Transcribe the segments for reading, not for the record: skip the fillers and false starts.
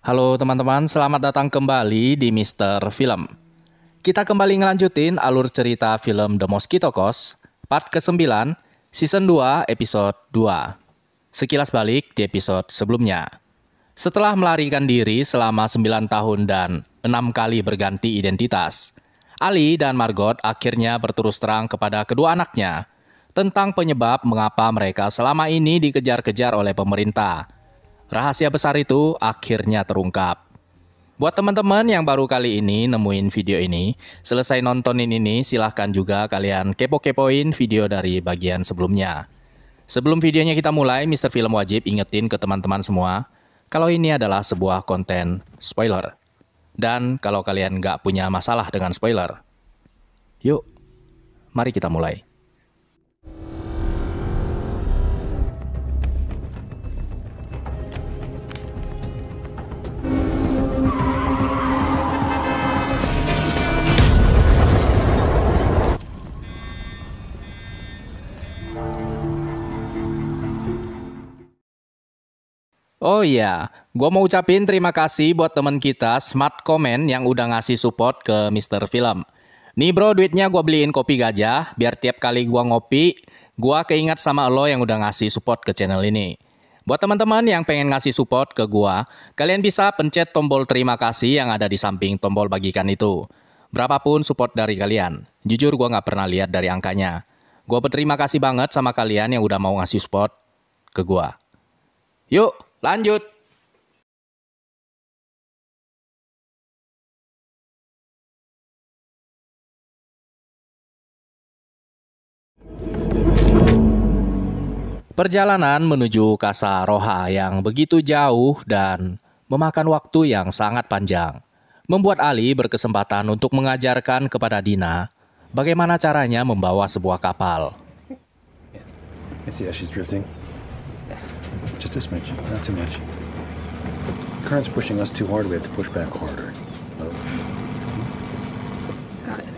Halo teman-teman, selamat datang kembali di Mister Film. Kita kembali ngelanjutin alur cerita film The Mosquito Coast, part ke-9, season 2, episode 2. Sekilas balik di episode sebelumnya. Setelah melarikan diri selama 9 tahun dan 6 kali berganti identitas, Ali dan Margot akhirnya berterus terang kepada kedua anaknya tentang penyebab mengapa mereka selama ini dikejar-kejar oleh pemerintah. Rahasia besar itu akhirnya terungkap. Buat teman-teman yang baru kali ini nemuin video ini, selesai nontonin ini silahkan juga kalian kepo-kepoin video dari bagian sebelumnya. Sebelum videonya kita mulai, Mister Film wajib ingetin ke teman-teman semua, kalau ini adalah sebuah konten spoiler. Dan kalau kalian nggak punya masalah dengan spoiler, yuk, mari kita mulai. Oh iya, gue mau ucapin terima kasih buat temen kita Smart Comment yang udah ngasih support ke Mister Film. Nih bro, duitnya gue beliin kopi gajah, biar tiap kali gue ngopi, gue keingat sama lo yang udah ngasih support ke channel ini. Buat teman-teman yang pengen ngasih support ke gue, kalian bisa pencet tombol terima kasih yang ada di samping tombol bagikan itu. Berapapun support dari kalian, jujur gue gak pernah lihat dari angkanya. Gue berterima kasih banget sama kalian yang udah mau ngasih support ke gue. Yuk, lanjut. Perjalanan menuju Casa Roja yang begitu jauh dan memakan waktu yang sangat panjang, membuat Ali berkesempatan untuk mengajarkan kepada Dina bagaimana caranya membawa sebuah kapal. I see how she's drifting. Just a smidge, not too much. Current's pushing us too hard, we have to push back harder. Oh. Got it.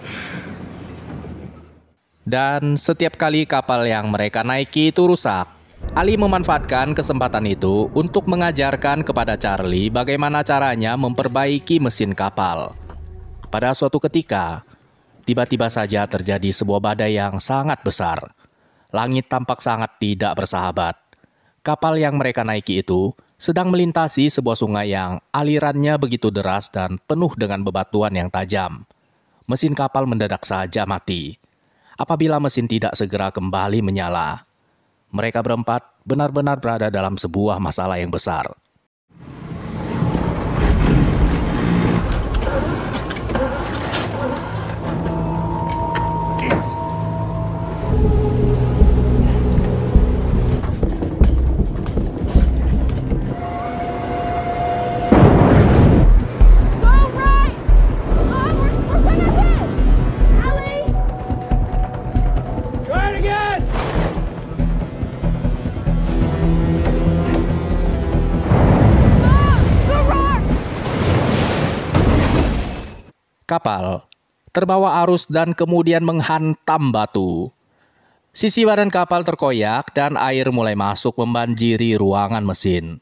Dan setiap kali kapal yang mereka naiki itu rusak, Ali memanfaatkan kesempatan itu untuk mengajarkan kepada Charlie bagaimana caranya memperbaiki mesin kapal. Pada suatu ketika, tiba-tiba saja terjadi sebuah badai yang sangat besar. Langit tampak sangat tidak bersahabat. Kapal yang mereka naiki itu sedang melintasi sebuah sungai yang alirannya begitu deras dan penuh dengan bebatuan yang tajam. Mesin kapal mendadak saja mati. Apabila mesin tidak segera kembali menyala, mereka berempat benar-benar berada dalam sebuah masalah yang besar. Kapal terbawa arus dan kemudian menghantam batu. Sisi badan kapal terkoyak dan air mulai masuk membanjiri ruangan mesin.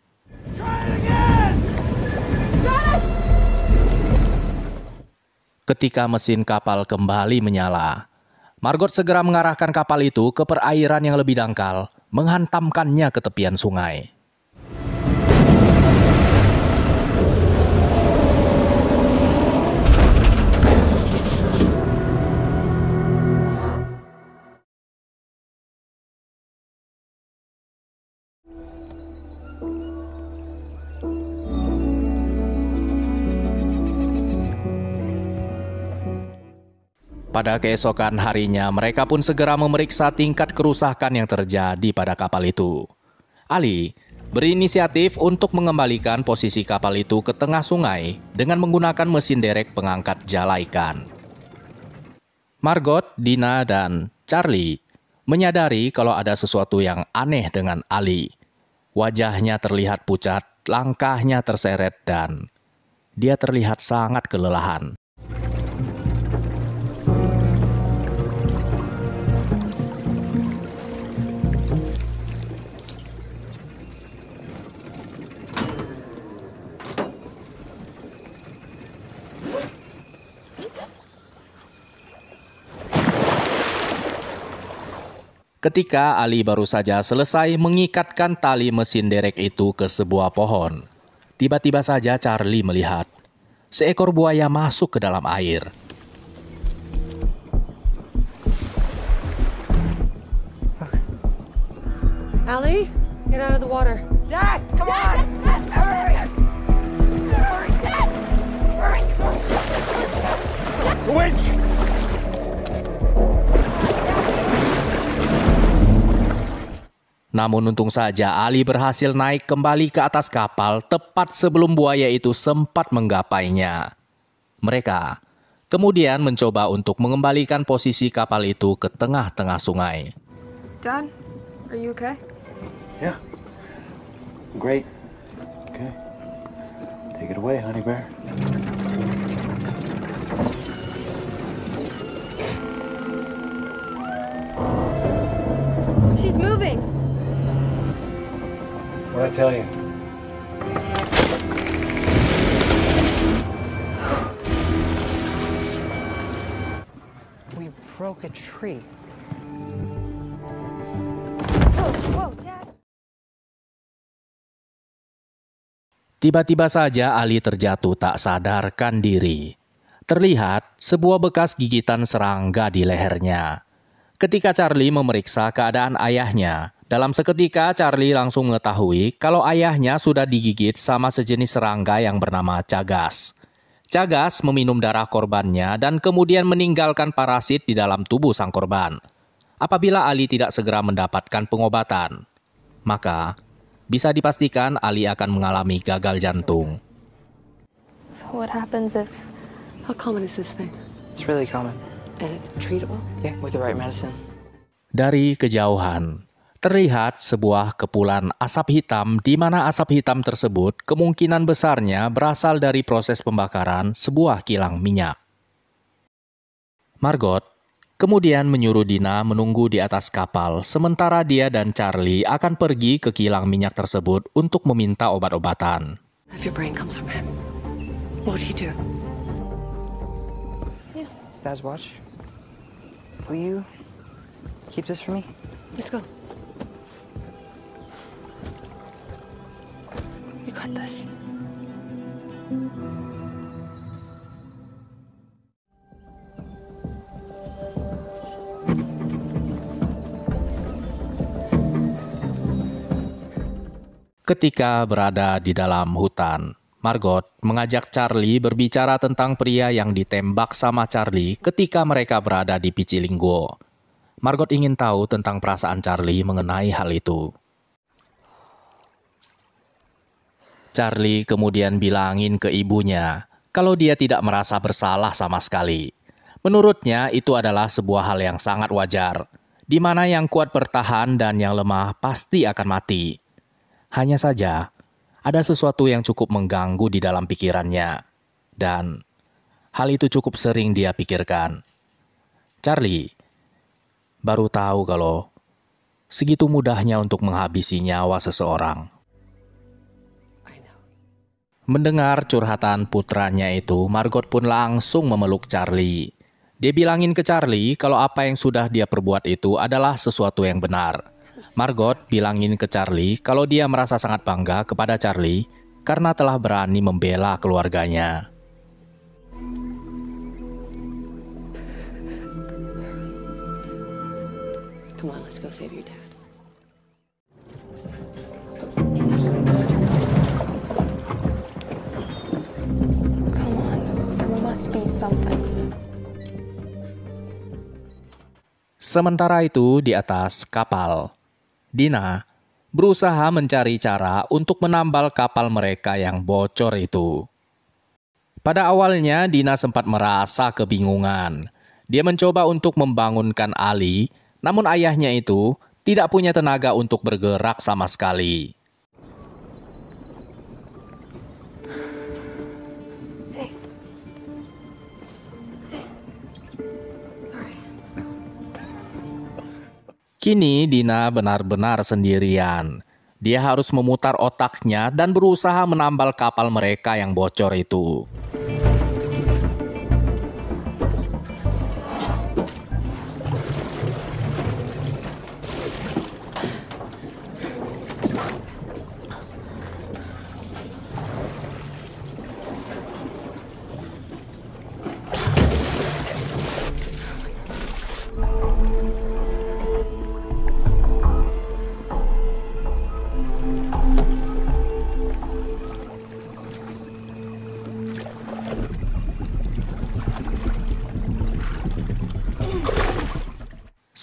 Ketika mesin kapal kembali menyala, Margot segera mengarahkan kapal itu ke perairan yang lebih dangkal, menghantamkannya ke tepian sungai. Pada keesokan harinya, mereka pun segera memeriksa tingkat kerusakan yang terjadi pada kapal itu. Ali berinisiatif untuk mengembalikan posisi kapal itu ke tengah sungai dengan menggunakan mesin derek pengangkat jala ikan. Margot, Dina, dan Charlie menyadari kalau ada sesuatu yang aneh dengan Ali. Wajahnya terlihat pucat, langkahnya terseret, dan dia terlihat sangat kelelahan. Ketika Ali baru saja selesai mengikatkan tali mesin derek itu ke sebuah pohon, tiba-tiba saja Charlie melihat seekor buaya masuk ke dalam air. Ali, get out of the water. Dad, come on! Hurry! Hurry, Dad! Hurry! The winch! Namun untung saja Ali berhasil naik kembali ke atas kapal tepat sebelum buaya itu sempat menggapainya. Mereka kemudian mencoba untuk mengembalikan posisi kapal itu ke tengah-tengah sungai. Dad, are you okay? Yeah. Great. Okay. Take it away, honey bear. She's moving. What'd I tell you? We broke a tree. Whoa, Dad. Tiba-tiba saja Ali terjatuh tak sadarkan diri. Terlihat sebuah bekas gigitan serangga di lehernya. Ketika Charlie memeriksa keadaan ayahnya, dalam seketika Charlie langsung mengetahui kalau ayahnya sudah digigit sama sejenis serangga yang bernama Chagas. Chagas meminum darah korbannya dan kemudian meninggalkan parasit di dalam tubuh sang korban. Apabila Ali tidak segera mendapatkan pengobatan, maka bisa dipastikan Ali akan mengalami gagal jantung. So what happens if... How common is this thing? It's really common. And it's treatable? Yeah, with the right medicine. Dari kejauhan, terlihat sebuah kepulan asap hitam di mana asap hitam tersebut kemungkinan besarnya berasal dari proses pembakaran sebuah kilang minyak. Margot kemudian menyuruh Dina menunggu di atas kapal sementara dia dan Charlie akan pergi ke kilang minyak tersebut untuk meminta obat-obatan. If your brain comes from him, what would he do? It's Dad's watch. Will you keep this for me? Let's go. You got this. Ketika berada di dalam hutan, Margot mengajak Charlie berbicara tentang pria yang ditembak sama Charlie ketika mereka berada di Pichilinggo. Margot ingin tahu tentang perasaan Charlie mengenai hal itu. Charlie kemudian bilangin ke ibunya kalau dia tidak merasa bersalah sama sekali. Menurutnya itu adalah sebuah hal yang sangat wajar, di mana yang kuat bertahan dan yang lemah pasti akan mati. Hanya saja, ada sesuatu yang cukup mengganggu di dalam pikirannya, dan hal itu cukup sering dia pikirkan. Charlie baru tahu kalau segitu mudahnya untuk menghabisi nyawa seseorang. Mendengar curhatan putranya itu, Margot pun langsung memeluk Charlie. Dia bilangin ke Charlie kalau apa yang sudah dia perbuat itu adalah sesuatu yang benar. Margot bilangin ke Charlie kalau dia merasa sangat bangga kepada Charlie karena telah berani membela keluarganya. Come on, let's go save your dad. Come on, there must be something. Sementara itu di atas kapal, Dina berusaha mencari cara untuk menambal kapal mereka yang bocor itu. Pada awalnya Dina sempat merasa kebingungan. Dia mencoba untuk membangunkan Ali, namun ayahnya itu tidak punya tenaga untuk bergerak sama sekali. Kini Dina benar-benar sendirian. Dia harus memutar otaknya dan berusaha menambal kapal mereka yang bocor itu.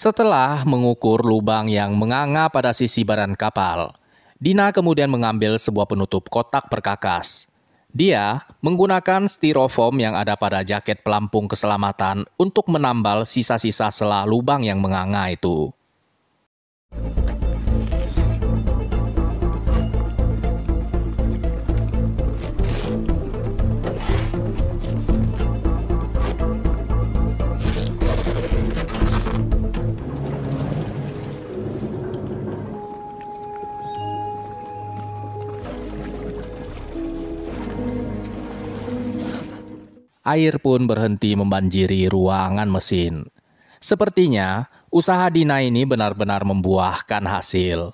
Setelah mengukur lubang yang menganga pada sisi badan kapal, Dina kemudian mengambil sebuah penutup kotak perkakas. Dia menggunakan styrofoam yang ada pada jaket pelampung keselamatan untuk menambal sisa-sisa sela lubang yang menganga itu. Air pun berhenti membanjiri ruangan mesin. Sepertinya, usaha Dina ini benar-benar membuahkan hasil.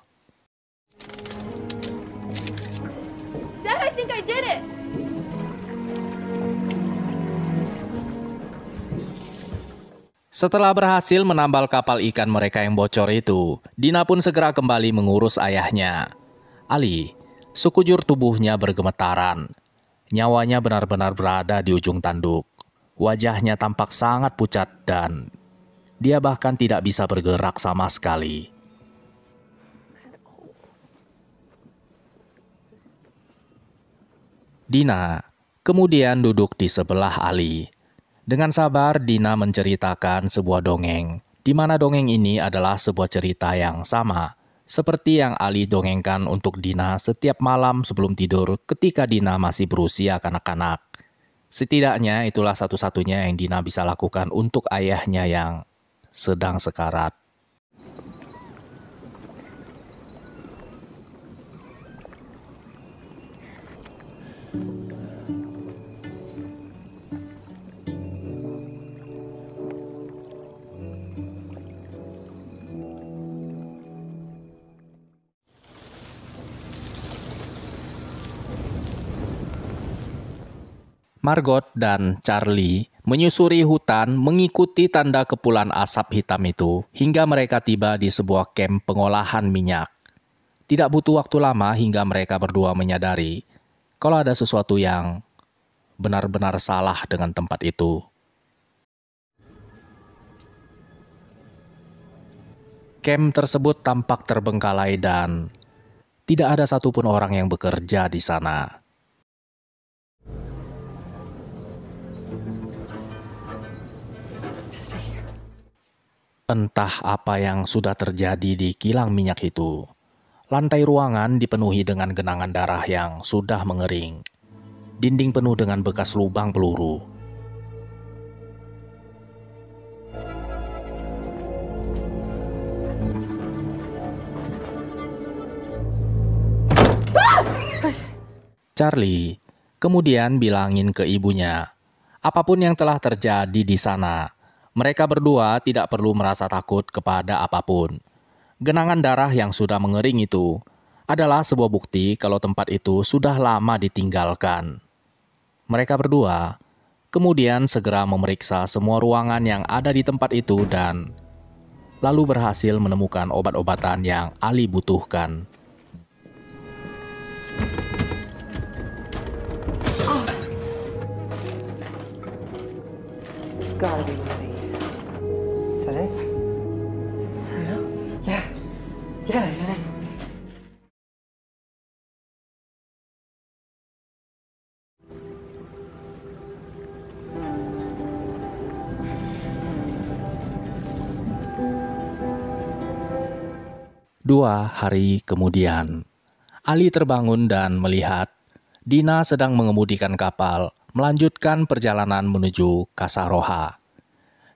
Dad, I think I did it! Setelah berhasil menambal kapal ikan mereka yang bocor itu, Dina pun segera kembali mengurus ayahnya. Ali, sekujur tubuhnya bergemetaran. Nyawanya benar-benar berada di ujung tanduk. Wajahnya tampak sangat pucat dan dia bahkan tidak bisa bergerak sama sekali. Dina kemudian duduk di sebelah Ali. Dengan sabar Dina menceritakan sebuah dongeng, di mana dongeng ini adalah sebuah cerita yang sama seperti yang Ali dongengkan untuk Dina setiap malam sebelum tidur ketika Dina masih berusia kanak-kanak. Setidaknya itulah satu-satunya yang Dina bisa lakukan untuk ayahnya yang sedang sekarat. Margot dan Charlie menyusuri hutan mengikuti tanda kepulan asap hitam itu hingga mereka tiba di sebuah kamp pengolahan minyak. Tidak butuh waktu lama hingga mereka berdua menyadari kalau ada sesuatu yang benar-benar salah dengan tempat itu. Kamp tersebut tampak terbengkalai dan tidak ada satupun orang yang bekerja di sana. Entah apa yang sudah terjadi di kilang minyak itu. Lantai ruangan dipenuhi dengan genangan darah yang sudah mengering. Dinding penuh dengan bekas lubang peluru. Charlie kemudian bilangin ke ibunya, apapun yang telah terjadi di sana, mereka berdua tidak perlu merasa takut kepada apapun. Genangan darah yang sudah mengering itu adalah sebuah bukti kalau tempat itu sudah lama ditinggalkan. Mereka berdua kemudian segera memeriksa semua ruangan yang ada di tempat itu dan lalu berhasil menemukan obat-obatan yang Ali butuhkan. It's gotta be one of these. Is that it? Yeah. Yes. Dua hari kemudian, Ali terbangun dan melihat Dina sedang mengemudikan kapal melanjutkan perjalanan menuju Kasaroha.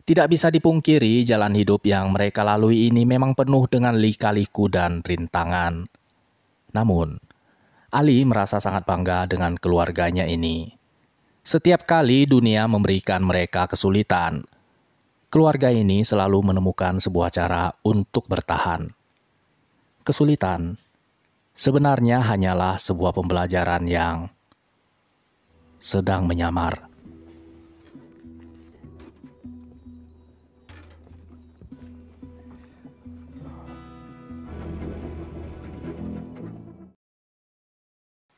Tidak bisa dipungkiri jalan hidup yang mereka lalui ini memang penuh dengan lika-liku dan rintangan. Namun, Ali merasa sangat bangga dengan keluarganya ini. Setiap kali dunia memberikan mereka kesulitan, keluarga ini selalu menemukan sebuah cara untuk bertahan. Kesulitan sebenarnya hanyalah sebuah pembelajaran yang sedang menyamar.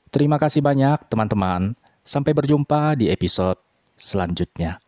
Terima kasih banyak teman-teman. Sampai berjumpa di episode selanjutnya.